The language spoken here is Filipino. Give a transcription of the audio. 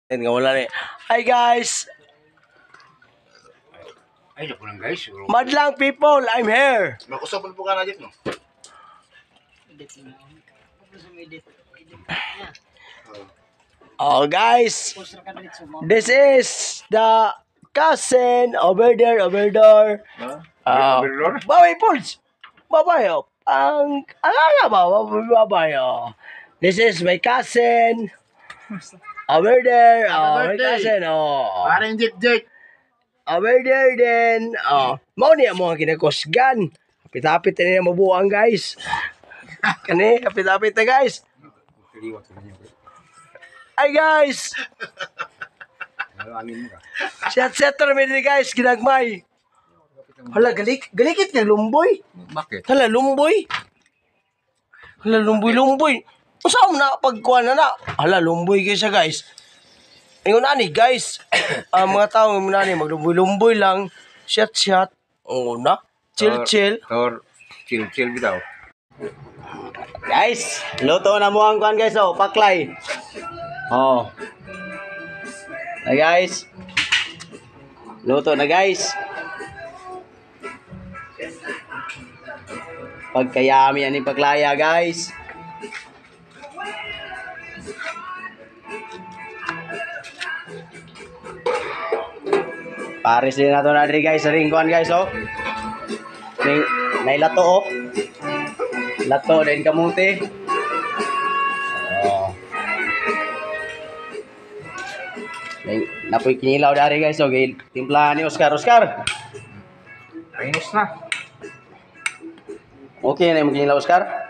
Nga wala ni. Hi guys! Ay, naku lang guys. Madlang people, I'm here. Makusap po ka na dito, no? Oh guys, this is the cousin over there. Baboy Pulse. Baboy, oh. Ang ba? Baboy, oh. This is my cousin. Over there. Oh, my cousin, oh. Parang Jake. Over there din. Oh, mao niya mo ang kinakusgan. Kapit-apit na niya mabuang guys. Kani, kapit-apit na guys. Hi guys! Set namin din guys, ginagmay. Hala, galikit ka, lumboy. Bakit? Hala, lumboy. Hala, lumboy. Saan na pagkuhan na? Hala, lumboy kayo siya guys. Ngayon ani guys, ang mga tao ngayon ani maglumboy lang. Shot. Oo na. Chill. Tor, chill bitaw. Guys, luto na mo ang kuhan guys, oh, paklay. Oh. Na guys. Luto na guys. Pagkayami yan yung paklaya guys. Paris din na ito na rin guys, ringkuhan guys, oh. May lato, oh. Lato din kamuti. Oh. Napoy kinilaw dari guys, so timplahan ni Oscar. Finish na. Okay na yung kinilaw Oscar?